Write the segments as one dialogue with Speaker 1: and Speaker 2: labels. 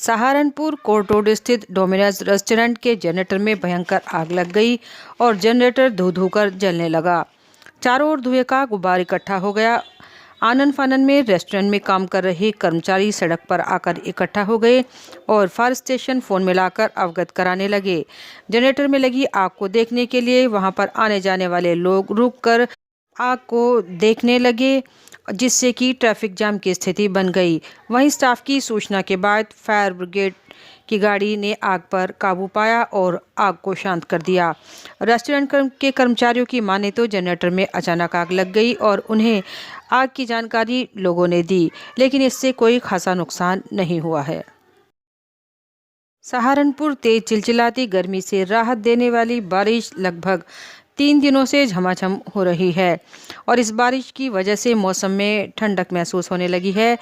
Speaker 1: Saharanpur court road स्थित Domino's restaurant के generator में भयंकर आग लग गई और जनरेटर धू धू कर जलने लगा। चारों ओर धुएं का गुब्बार इकट्ठा हो गया। आनन फानन में रेस्टोरेंट में काम कर रहे कर्मचारी सड़क पर आकर इकट्ठा हो गए और फायर स्टेशन फोन मिलाकर अवगत कराने लगे। जनरेटर में लगी आग को देखने के लिए वहां पर आने जाने वाले लोग रुककर आग को देखने लगे, जिससे कि ट्रैफिक जाम की स्थिति बन गई। वहीं स्टाफ की सूचना के बाद फायर ब्रिगेड की गाड़ी ने आग पर काबू पाया और आग को शांत कर दिया। रेस्टोरेंट के कर्मचारियों की माने तो जनरेटर में अचानक आग लग गई और उन्हें आग की जानकारी लोगों ने दी, लेकिन इससे कोई खासा नुकसान नहीं हुआ है। सहारनपुर तेज चिलचिलाती गर्मी से राहत देने वाली बारिश लगभग 3 दिनों से झमाझम हो रही है और इस बारिश की वजह से मौसम में ठंडक महसूस होने लगी है।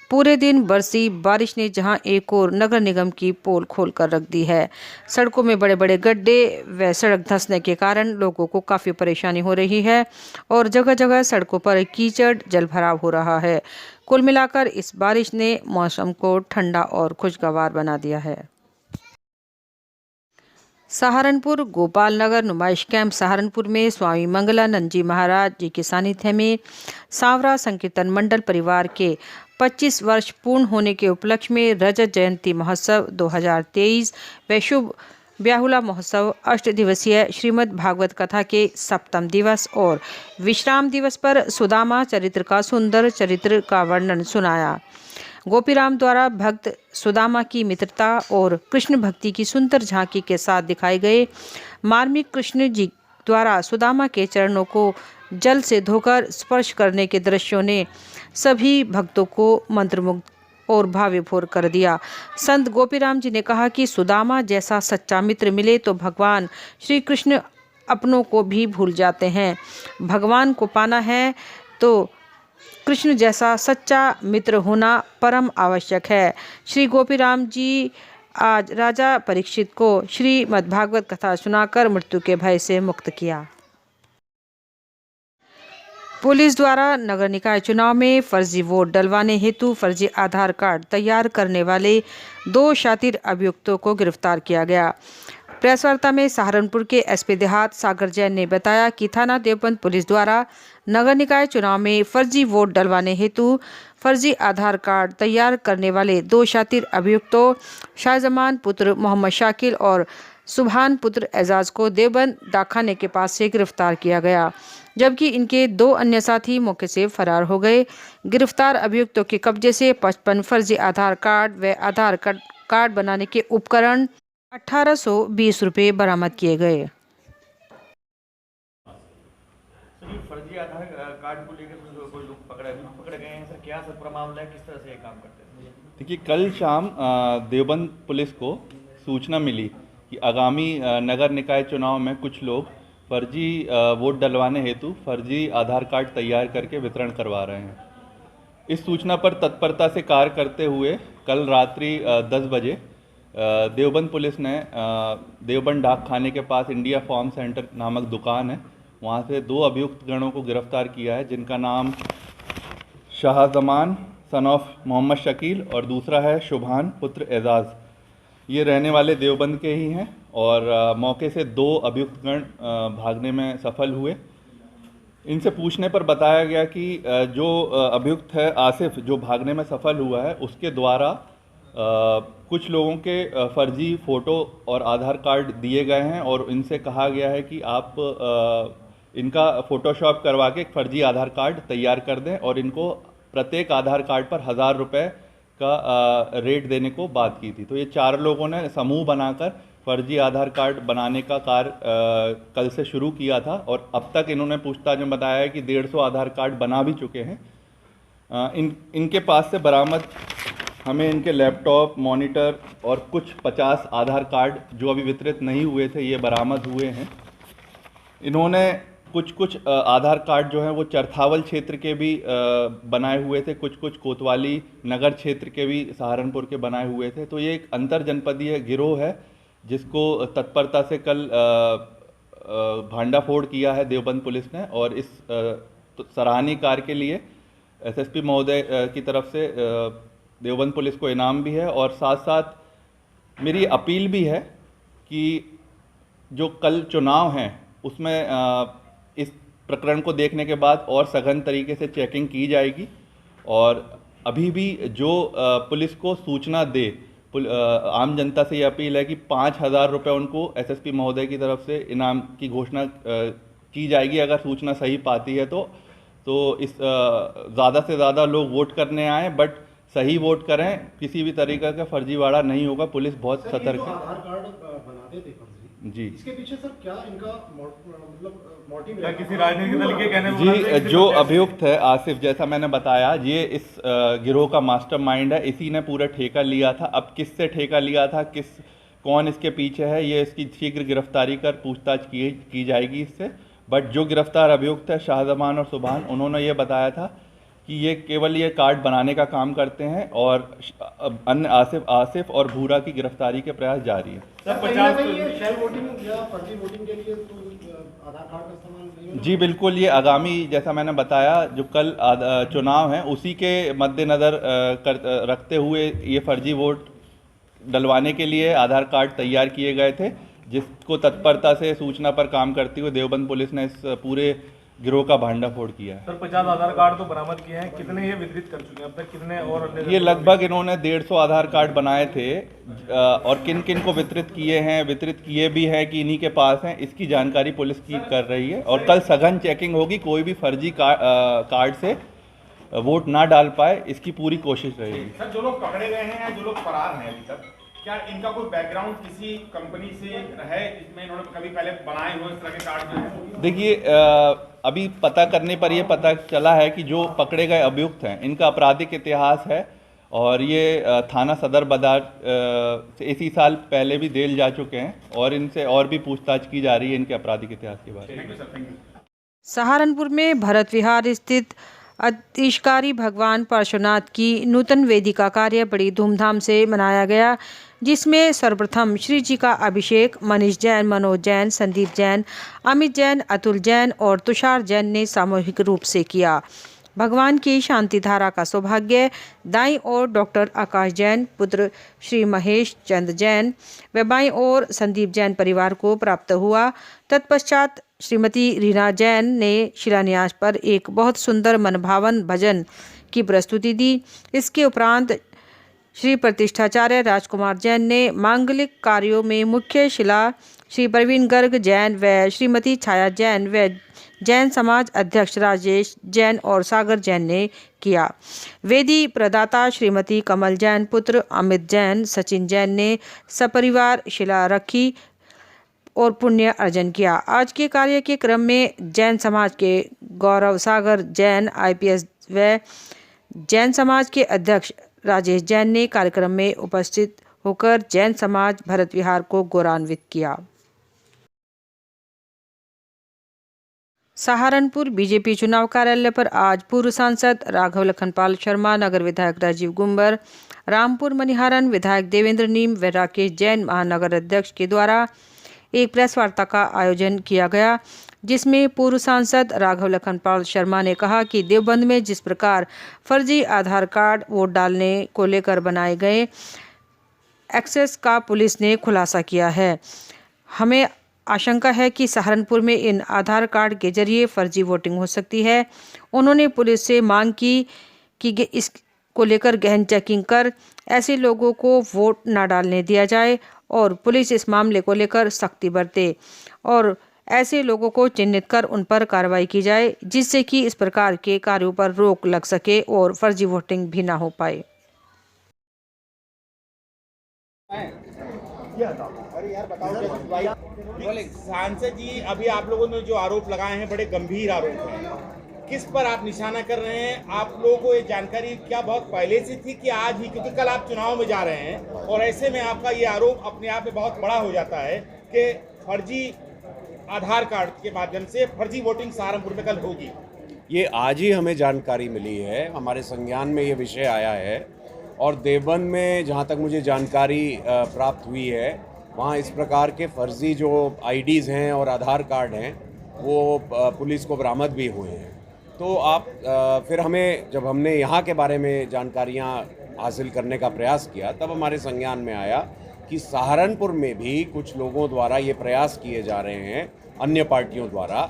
Speaker 1: पूरे दिन बरसी बारिश ने जहां एक और नगर निगम की पोल खोल कर रख दी है। सड़कों में बड़े बड़े गड्ढे व सड़क धंसने के कारण लोगों को काफ़ी परेशानी हो रही है और जगह जगह सड़कों पर कीचड़ जलभराव हो रहा है। कुल मिलाकर इस बारिश ने मौसम को ठंडा और खुशगवार बना दिया है। सहारनपुर गोपाल नगर नुमाइश कैंप सहारनपुर में स्वामी मंगलानंद जी महाराज जी के सानिध्य में सांवरा संकीर्तन मंडल परिवार के 25 वर्ष पूर्ण होने के उपलक्ष्य में रजत जयंती महोत्सव 2023 व शुभ ब्याहुला महोत्सव 8 दिवसीय श्रीमद् भागवत कथा के सप्तम दिवस और विश्राम दिवस पर सुदामा चरित्र का सुंदर चरित्र का वर्णन सुनाया। गोपीराम द्वारा भक्त सुदामा की मित्रता और कृष्ण भक्ति की सुंदर झांकी के साथ दिखाए गए मार्मिक कृष्ण जी द्वारा सुदामा के चरणों को जल से धोकर स्पर्श करने के दृश्यों ने सभी भक्तों को मंत्रमुग्ध और भावविभोर कर दिया। संत गोपीराम जी ने कहा कि सुदामा जैसा सच्चा मित्र मिले तो भगवान श्री कृष्ण अपनों को भी भूल जाते हैं। भगवान को पाना है तो कृष्ण जैसा सच्चा मित्र होना परम आवश्यक है। श्री गोपीराम जी आज राजा परीक्षित को श्रीमद् भागवत कथा सुनाकर मृत्यु के भय से मुक्त किया। पुलिस द्वारा नगर निकाय चुनाव में फर्जी वोट डलवाने हेतु फर्जी आधार कार्ड तैयार करने वाले 2 शातिर अभियुक्तों को गिरफ्तार किया गया। प्रेस वार्ता में सहारनपुर के एसपी देहात सागर जैन ने बताया कि थाना देवबंद पुलिस द्वारा नगर निकाय चुनाव में फर्जी वोट डलवाने हेतु फर्जी आधार कार्ड तैयार करने वाले 2 शातिर अभियुक्तों शाहजमान पुत्र मोहम्मद शाकिल और सुभान पुत्र एजाज को देवबंद डाकखाने के पास से गिरफ्तार किया गया, जबकि इनके 2 अन्य साथी मौके से फरार हो गए। गिरफ्तार अभियुक्तों के कब्जे से 55 फर्जी आधार कार्ड व आधार कार्ड बनाने के उपकरण 1820 रुपये बरामद किए गए।
Speaker 2: फर्जी आधार कार्ड को लेकर कोई लोग पकड़े गए हैं सर, क्या सर पूरा मामला है, किस तरह से ये काम करते हैं?
Speaker 3: देखिए, कल शाम देवबंद पुलिस को सूचना मिली कि आगामी नगर निकाय चुनाव में कुछ लोग फर्जी वोट डलवाने हेतु फर्जी आधार कार्ड तैयार करके वितरण करवा रहे हैं। इस सूचना पर तत्परता से कार्य करते हुए कल रात्रि 10 बजे देवबंद पुलिस ने देवबंद डाकखाने के पास इंडिया फार्म सेंटर नामक दुकान है, वहाँ से 2 अभियुक्त गणों को गिरफ्तार किया है, जिनका नाम शाहजमान सन ऑफ मोहम्मद शकील और दूसरा है शुभान पुत्र एजाज। ये रहने वाले देवबंद के ही हैं और मौके से 2 अभियुक्त गण भागने में सफल हुए। इनसे पूछने पर बताया गया कि जो अभियुक्त है आसिफ, जो भागने में सफल हुआ है, उसके द्वारा कुछ लोगों के फर्जी फ़ोटो और आधार कार्ड दिए गए हैं और इनसे कहा गया है कि आप इनका फ़ोटोशॉप करवा के एक फर्जी आधार कार्ड तैयार कर दें और इनको प्रत्येक आधार कार्ड पर 1000 रुपये का रेट देने को बात की थी। तो ये 4 लोगों ने समूह बनाकर फर्जी आधार कार्ड बनाने का कार्य कल से शुरू किया था और अब तक इन्होंने पूछताछ में बताया है कि 150 आधार कार्ड बना भी चुके हैं। इनके पास से बरामद हमें इनके लैपटॉप, मॉनिटर और कुछ 50 आधार कार्ड जो अभी वितरित नहीं हुए थे, ये बरामद हुए हैं। इन्होंने कुछ आधार कार्ड जो हैं वो चरथावल क्षेत्र के भी बनाए हुए थे, कुछ कोतवाली नगर क्षेत्र के भी सहारनपुर के बनाए हुए थे। तो ये एक अंतर जनपदीय गिरोह है जिसको तत्परता से कल भांडाफोड़ किया है देवबंद पुलिस ने और इस सराहनीय कार्य के लिए एसएसपी महोदय की तरफ से देवबंद पुलिस को इनाम भी है और साथ साथ मेरी अपील भी है कि जो कल चुनाव हैं उसमें इस प्रकरण को देखने के बाद और सघन तरीके से चेकिंग की जाएगी और अभी भी जो पुलिस को सूचना दे आम जनता से ये अपील है कि 5,000 रुपये उनको एसएसपी महोदय की तरफ से इनाम की घोषणा की जाएगी अगर सूचना सही पाती है तो इस ज़्यादा से ज़्यादा लोग वोट करने आएँ, बट सही वोट करें, किसी भी तरीके का फर्जीवाड़ा नहीं होगा। पुलिस बहुत सतर्क है।
Speaker 4: आधार कार्ड बनाते थे फर्जी,
Speaker 3: जी,
Speaker 4: इसके पीछे सर क्या इनका मतलब मोटिव
Speaker 2: क्या
Speaker 4: है?
Speaker 2: किसी राजनीतिक दल के कहने
Speaker 3: जी, जो अभियुक्त है आसिफ, जैसा मैंने बताया, ये इस गिरोह का मास्टरमाइंड है। इसी ने पूरा ठेका लिया था। अब किससे ठेका लिया था, कौन इसके पीछे है, ये इसकी शीघ्र गिरफ्तारी कर पूछताछ की जाएगी इससे। बट जो गिरफ्तार अभियुक्त है शाहजमान और सुभान, उन्होंने ये बताया था कि ये केवल ये कार्ड बनाने का काम करते हैं और अन्य आसिफ और भूरा की गिरफ्तारी के प्रयास जारी है।
Speaker 4: सर कहीं ना कहीं ये शेल वोटिंग या फर्जी वोटिंग के लिए तो आधार कार्ड का इस्तेमाल नहीं होना?
Speaker 3: जी बिल्कुल, ये आगामी, जैसा मैंने बताया, जो कल चुनाव हैं उसी के मद्देनज़र रखते हुए ये फर्जी वोट डलवाने के लिए आधार कार्ड तैयार किए गए थे, जिसको तत्परता से सूचना पर काम करती हुए देवबंद पुलिस ने इस पूरे गिरोह का भांडाफोड़ किया है।
Speaker 2: सर 50 आधार कार्ड तो बरामद किए हैं, कितने ये वितरित कर चुके हैं अब तक, कितने और अन्य?
Speaker 3: ये लगभग इन्होंने 150 आधार कार्ड बनाए थे और किन किन को वितरित किए भी हैं कि इन्हीं के पास हैं, इसकी जानकारी पुलिस की कर रही है और कल सघन चेकिंग होगी। कोई भी फर्जी कार्ड से वोट ना डाल पाए, इसकी पूरी कोशिश रहेगी।
Speaker 5: सर जो लोग पकड़े गए हैं या जो लोग फरार हैं अभी तक, क्या इनका कोई बैकग्राउंड किसी कंपनी से है जिसमें इन्होंने कभी पहले बनाए हुए इस तरह के कार्ड जो है?
Speaker 3: देखिए, अभी पता करने पर यह पता चला है कि जो पकड़े गए अभियुक्त हैं इनका आपराधिक इतिहास है और ये थाना सदर बाजार से इसी साल पहले भी जेल जा चुके हैं और इनसे और भी पूछताछ की जा रही है इनके आपराधिक इतिहास के बारे में।
Speaker 5: Thank you sir, thank you.
Speaker 1: Saharanpur में भरत विहार स्थित अतिशकारी भगवान पार्श्वनाथ की नूतन वेदी का कार्य बड़ी धूमधाम से मनाया गया, जिसमें सर्वप्रथम श्री जी का अभिषेक मनीष जैन, मनोज जैन, संदीप जैन, अमित जैन, अतुल जैन और तुषार जैन ने सामूहिक रूप से किया। भगवान की शांति धारा का सौभाग्य दाईं ओर डॉक्टर आकाश जैन पुत्र श्री महेश चंद जैन व बाईं ओर संदीप जैन परिवार को प्राप्त हुआ। तत्पश्चात श्रीमती रीना जैन ने शिलान्यास पर एक बहुत सुंदर मनभावन भजन की प्रस्तुति दी। इसके उपरांत श्री प्रतिष्ठाचार्य राजकुमार जैन ने मांगलिक कार्यों में मुख्य शिला श्री प्रवीण गर्ग जैन व श्रीमती छाया जैन व जैन समाज अध्यक्ष राजेश जैन और सागर जैन ने किया। वेदी प्रदाता श्रीमती कमल जैन पुत्र अमित जैन सचिन जैन ने सपरिवार शिला रखी और पुण्य अर्जन किया। आज के कार्य के क्रम में जैन समाज के गौरव सागर जैन IPS व जैन समाज के अध्यक्ष राजेश जैन ने कार्यक्रम में उपस्थित होकर जैन समाज भरत विहार को गौरवान्वित किया। सहारनपुर बीजेपी चुनाव कार्यालय पर आज पूर्व सांसद राघव लखनपाल शर्मा, नगर विधायक राजीव गुंबर, रामपुर मनिहारन विधायक देवेंद्र नीम व राकेश जैन महानगर अध्यक्ष के द्वारा एक प्रेस वार्ता का आयोजन किया गया, जिसमें पूर्व सांसद राघव लखनपाल शर्मा ने कहा कि देवबंद में जिस प्रकार फर्जी आधार कार्ड वोट डालने को लेकर बनाए गए एक्सेस का पुलिस ने खुलासा किया है। हमें आशंका है कि सहारनपुर में इन आधार कार्ड के जरिए फर्जी वोटिंग हो सकती है। उन्होंने पुलिस से मांग की कि इसको लेकर गहन चेकिंग कर ऐसे लोगों को वोट न डालने दिया जाए और पुलिस इस मामले को लेकर सख्ती बरते और ऐसे लोगों को चिन्हित कर उन पर कार्रवाई की जाए, जिससे कि इस प्रकार के कार्यों पर रोक लग सके और फर्जी वोटिंग भी ना हो पाए।
Speaker 5: सांसद जी, अभी आप लोगों ने जो आरोप लगाए हैं बड़े गंभीर आरोप हैं, किस पर आप निशाना कर रहे हैं? आप लोगों को ये जानकारी क्या बहुत पहले से थी कि आज ही, क्योंकि कल आप चुनाव में जा रहे हैं और ऐसे में आपका ये आरोप अपने आप में बहुत बड़ा हो जाता है कि फर्जी आधार कार्ड के माध्यम से फर्जी वोटिंग सहारनपुर में कल होगी?
Speaker 6: ये आज ही हमें जानकारी मिली है, हमारे संज्ञान में ये विषय आया है और देवबंद में जहाँ तक मुझे जानकारी प्राप्त हुई है, वहाँ इस प्रकार के फर्जी जो IDs हैं और आधार कार्ड हैं वो पुलिस को बरामद भी हुए हैं। तो आप फिर हमें, जब हमने यहाँ के बारे में जानकारियाँ हासिल करने का प्रयास किया, तब हमारे संज्ञान में आया कि सहारनपुर में भी कुछ लोगों द्वारा ये प्रयास किए जा रहे हैं अन्य पार्टियों द्वारा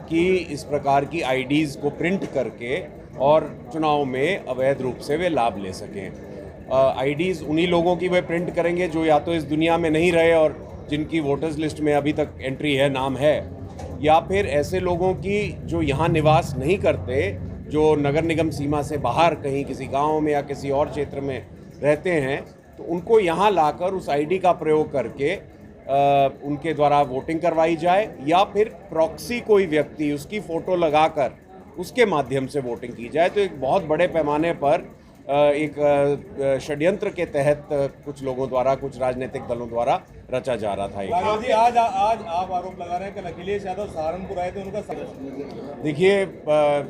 Speaker 6: कि इस प्रकार की आईडीज़ को प्रिंट करके और चुनाव में अवैध रूप से वे लाभ ले सकें। आईडीज़ उन्हीं लोगों की वे प्रिंट करेंगे जो या तो इस दुनिया में नहीं रहे और जिनकी वोटर्स लिस्ट में अभी तक एंट्री है, नाम है, या फिर ऐसे लोगों की जो यहाँ निवास नहीं करते, जो नगर निगम सीमा से बाहर कहीं किसी गांव में या किसी और क्षेत्र में रहते हैं, तो उनको यहाँ लाकर उस आईडी का प्रयोग करके उनके द्वारा वोटिंग करवाई जाए, या फिर प्रॉक्सी कोई व्यक्ति उसकी फ़ोटो लगाकर उसके माध्यम से वोटिंग की जाए। तो एक बहुत बड़े पैमाने पर एक षड्यंत्र के तहत कुछ लोगों द्वारा, कुछ राजनीतिक दलों द्वारा रचा जा रहा था।
Speaker 7: राघव जी, आज आप आरोप लगा रहे हैं कि अखिलेश यादव सहारनपुर आए थे, उनका
Speaker 6: देखिए,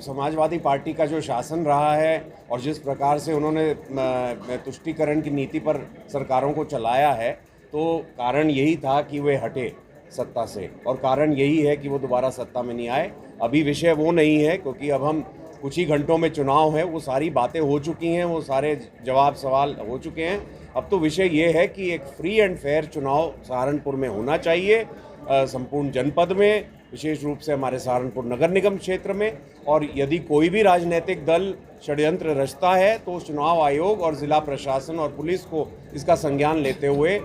Speaker 6: समाजवादी पार्टी का जो शासन रहा है और जिस प्रकार से उन्होंने तुष्टीकरण की नीति पर सरकारों को चलाया है, तो कारण यही था कि वे हटे सत्ता से, और कारण यही है कि वो दोबारा सत्ता में नहीं आए। अभी विषय वो नहीं है, क्योंकि अब हम कुछ ही घंटों में चुनाव है, वो सारी बातें हो चुकी हैं, वो सारे जवाब सवाल हो चुके हैं। अब तो विषय ये है कि एक फ्री एंड फेयर चुनाव सहारनपुर में होना चाहिए, संपूर्ण जनपद में, विशेष रूप से हमारे सहारनपुर नगर निगम क्षेत्र में। और यदि कोई भी राजनीतिक दल षड्यंत्र रचता है तो चुनाव आयोग और जिला प्रशासन और पुलिस को इसका संज्ञान लेते हुए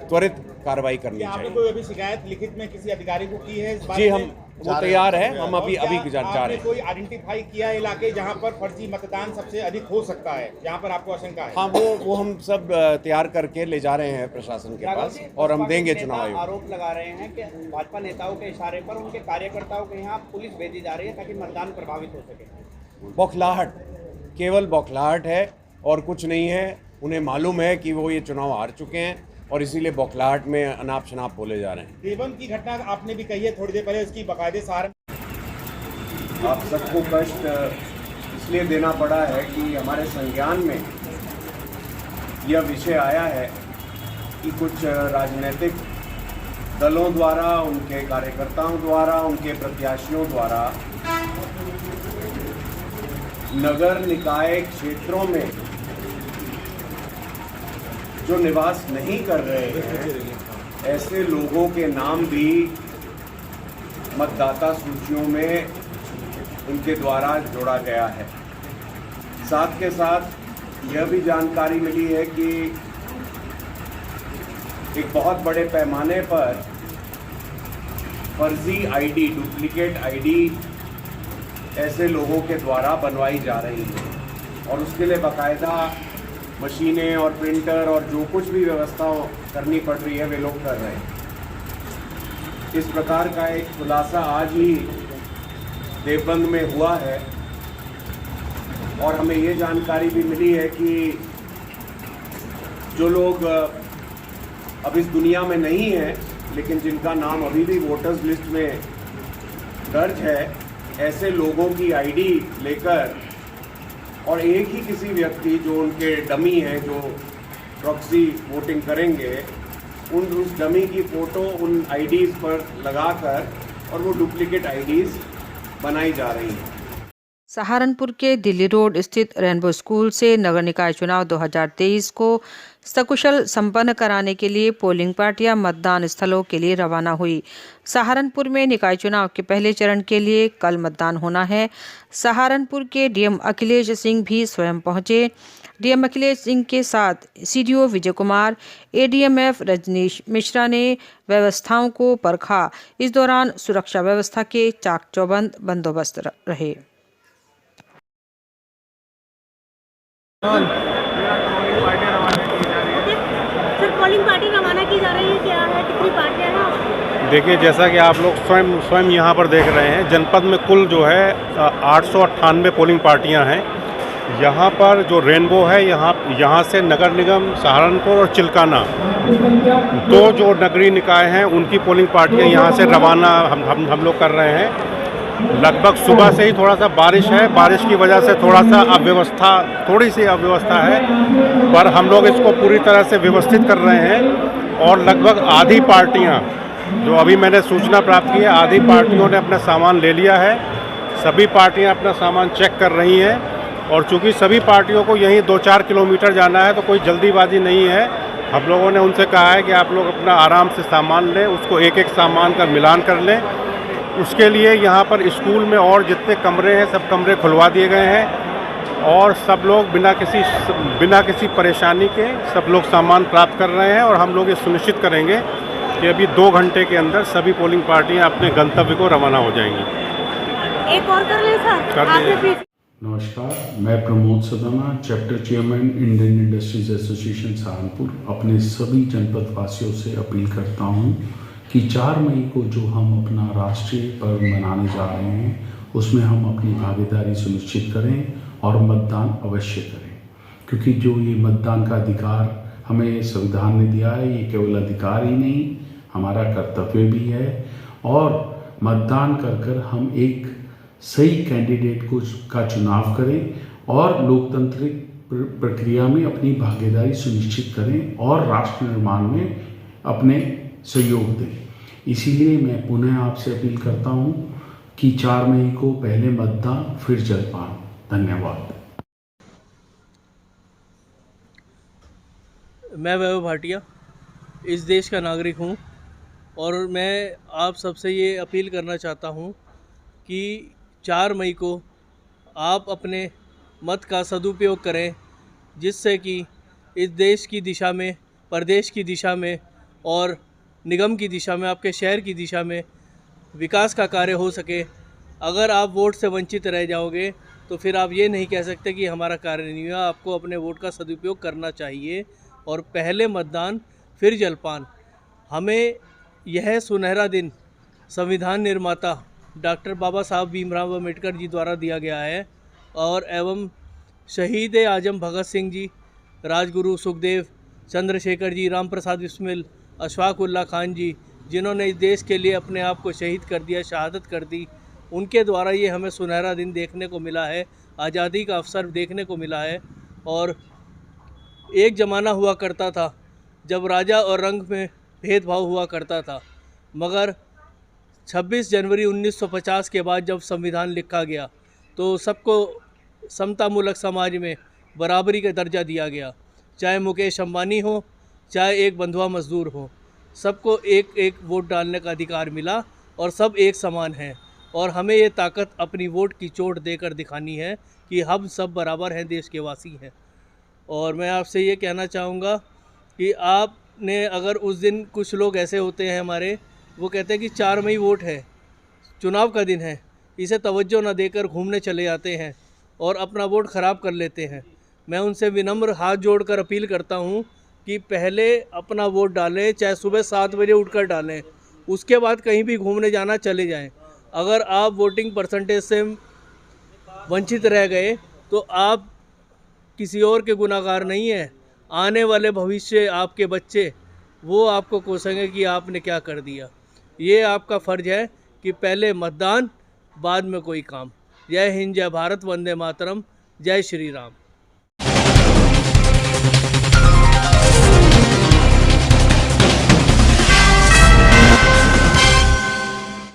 Speaker 6: त्वरित कार्रवाई करनी चाहिए।
Speaker 5: आपने कोई अभी शिकायत लिखित में किसी अधिकारी को की है इस बारे
Speaker 6: जी,
Speaker 5: में?
Speaker 6: हम वो तैयार है, हम अभी जा रहे हैं।
Speaker 5: कोई आइडेंटिफाई किया है इलाके जहां पर फर्जी मतदान सबसे अधिक हो सकता है, जहां पर आपको आशंका है?
Speaker 6: हाँ, वो हम सब तैयार करके ले जा रहे हैं प्रशासन के पास, और हम देंगे चुनाव आयोग।
Speaker 8: आरोप लगा रहे हैं कि भाजपा नेताओं के इशारे पर उनके कार्यकर्ताओं के यहाँ पुलिस भेजी जा रही है ताकि मतदान प्रभावित हो सके।
Speaker 6: बौखलाहट, केवल बौखलाहट है और कुछ नहीं है। उन्हें मालूम है कि वो ये चुनाव हार चुके हैं और इसीलिए बौखलाहट में अनाप शनाप बोले जा रहे हैं।
Speaker 5: देवबंद की घटना आपने भी कही है थोड़ी देर पहले, उसकी बाकायदे सहारन
Speaker 6: आप सबको कष्ट इसलिए देना पड़ा है कि हमारे संज्ञान में यह विषय आया है कि कुछ राजनीतिक दलों द्वारा, उनके कार्यकर्ताओं द्वारा, उनके प्रत्याशियों द्वारा नगर निकाय क्षेत्रों में जो निवास नहीं कर रहे हैं, ऐसे लोगों के नाम भी मतदाता सूचियों में उनके द्वारा जोड़ा गया है। साथ के साथ यह भी जानकारी मिली है कि एक बहुत बड़े पैमाने पर फर्जी आईडी, डुप्लीकेट आईडी ऐसे लोगों के द्वारा बनवाई जा रही है, और उसके लिए बाकायदा मशीनें और प्रिंटर और जो कुछ भी व्यवस्था करनी पड़ रही है वे लोग कर रहे हैं। इस प्रकार का एक खुलासा आज ही देवबंद में हुआ है, और हमें ये जानकारी भी मिली है कि जो लोग अब इस दुनिया में नहीं हैं लेकिन जिनका नाम अभी भी वोटर्स लिस्ट में दर्ज है, ऐसे लोगों की आईडी लेकर और एक ही किसी व्यक्ति जो उनके डमी हैं, जो प्रॉक्सी वोटिंग करेंगे, उस डमी की फ़ोटो उन आईडीज़ पर लगाकर और वो डुप्लीकेट आईडीज़ बनाई जा रही हैं।
Speaker 1: सहारनपुर के दिल्ली रोड स्थित रेनबो स्कूल से नगर निकाय चुनाव 2023 को सकुशल संपन्न कराने के लिए पोलिंग पार्टियां मतदान स्थलों के लिए रवाना हुई। सहारनपुर में निकाय चुनाव के पहले चरण के लिए कल मतदान होना है। सहारनपुर के डीएम अखिलेश सिंह भी स्वयं पहुंचे। डीएम अखिलेश सिंह के साथ सीडीओ विजय कुमार, एडीएमएफ रजनीश मिश्रा ने व्यवस्थाओं को परखा। इस दौरान सुरक्षा व्यवस्था के चाक चौबंद बंदोबस्त रहे।
Speaker 9: सर, पोलिंग पार्टी रवाना की जा रही है, क्या है, कितनी पार्टियां हैं?
Speaker 7: देखिए, जैसा कि आप लोग स्वयं यहाँ पर देख रहे हैं, जनपद में कुल जो है 898 पोलिंग पार्टियां हैं। यहाँ पर जो रेनबो है, यहाँ से नगर निगम सहारनपुर और चिल्काना, दो जो नगरीय निकाय हैं, उनकी पोलिंग पार्टियां यहाँ से रवाना हम लोग कर रहे हैं। लगभग सुबह से ही थोड़ा सा बारिश है, बारिश की वजह से थोड़ी सी अव्यवस्था है, पर हम लोग इसको पूरी तरह से व्यवस्थित कर रहे हैं। और लगभग आधी पार्टियां, जो अभी मैंने सूचना प्राप्त की है, आधी पार्टियों ने अपना सामान ले लिया है। सभी पार्टियां अपना सामान चेक कर रही हैं और चूंकि सभी पार्टियों को यहीं 2-4 किलोमीटर जाना है तो कोई जल्दीबाजी नहीं है। हम लोगों ने उनसे कहा है कि आप लोग अपना आराम से सामान लें, उसको एक एक सामान का मिलान कर लें। उसके लिए यहाँ पर स्कूल में और जितने कमरे हैं सब कमरे खुलवा दिए गए हैं और सब लोग बिना किसी परेशानी के सब लोग सामान प्राप्त कर रहे हैं। और हम लोग ये सुनिश्चित करेंगे कि अभी 2 घंटे के अंदर सभी पोलिंग पार्टियाँ अपने गंतव्य को रवाना हो जाएंगी।
Speaker 9: एक और कर ले सर, आपने
Speaker 10: नमस्कार, मैं Pramod Sadana, chapter chairman Indian industries association Saharanpur, अपने सभी जनपद वासियों से अपील करता हूं कि 4 मई को जो हम अपना राष्ट्रीय पर्व मनाने जा रहे हैं उसमें हम अपनी भागीदारी सुनिश्चित करें और मतदान अवश्य करें, क्योंकि जो ये मतदान का अधिकार हमें संविधान ने दिया है, ये केवल अधिकार ही नहीं हमारा कर्तव्य भी है। और मतदान कर हम एक सही कैंडिडेट का चुनाव करें और लोकतांत्रिक प्रक्रिया में अपनी भागीदारी सुनिश्चित करें और राष्ट्र निर्माण में अपने सहयोग दें। इसीलिए मैं पुनः आपसे अपील करता हूं कि 4 मई को पहले मतदान फिर जलपान। धन्यवाद।
Speaker 11: मैं वैभव भाटिया इस देश का नागरिक हूं और मैं आप सबसे ये अपील करना चाहता हूं कि 4 मई को आप अपने मत का सदुपयोग करें, जिससे कि इस देश की दिशा में, प्रदेश की दिशा में और निगम की दिशा में, आपके शहर की दिशा में विकास का कार्य हो सके। अगर आप वोट से वंचित रह जाओगे तो फिर आप ये नहीं कह सकते कि हमारा कार्य नहीं हुआ। आपको अपने वोट का सदुपयोग करना चाहिए और पहले मतदान फिर जलपान। हमें यह सुनहरा दिन संविधान निर्माता डॉक्टर बाबा साहब भीमराव अम्बेडकर जी द्वारा दिया गया है और एवं शहीद आजम भगत सिंह जी, राजगुरु सुखदेव, चंद्रशेखर जी, राम प्रसाद बिस्मिल, अशफाक उल्लाह खान जी, जिन्होंने इस देश के लिए अपने आप को शहीद कर दिया, शहादत कर दी, उनके द्वारा ये हमें सुनहरा दिन देखने को मिला है, आज़ादी का अवसर देखने को मिला है। और एक ज़माना हुआ करता था जब राजा और रंग में भेदभाव हुआ करता था, मगर 26 जनवरी 1950 के बाद जब संविधान लिखा गया तो सबको समतामूलक समाज में बराबरी का दर्जा दिया गया। चाहे मुकेश अंबानी हो, चाहे एक बंधुआ मजदूर हो, सबको एक एक वोट डालने का अधिकार मिला और सब एक समान हैं। और हमें ये ताकत अपनी वोट की चोट देकर दिखानी है कि हम सब बराबर हैं, देश के वासी हैं। और मैं आपसे ये कहना चाहूँगा कि आपने अगर उस दिन, कुछ लोग ऐसे होते हैं हमारे, वो कहते हैं कि 4 मई वोट है, चुनाव का दिन है, इसे तवज्जो न देकर घूमने चले जाते हैं और अपना वोट ख़राब कर लेते हैं। मैं उनसे विनम्र हाथ जोड़कर अपील करता हूं कि पहले अपना वोट डालें, चाहे सुबह 7 बजे उठकर डालें, उसके बाद कहीं भी घूमने जाना चले जाएं। अगर आप वोटिंग परसेंटेज से वंचित रह गए तो आप किसी और के गुनाहगार नहीं हैं। आने वाले भविष्य आपके बच्चे, वो आपको कोसेंगे कि आपने क्या कर दिया। ये आपका फ़र्ज़ है कि पहले मतदान, बाद में कोई काम। जय हिंद, जय भारत, वंदे मातरम, जय श्री राम।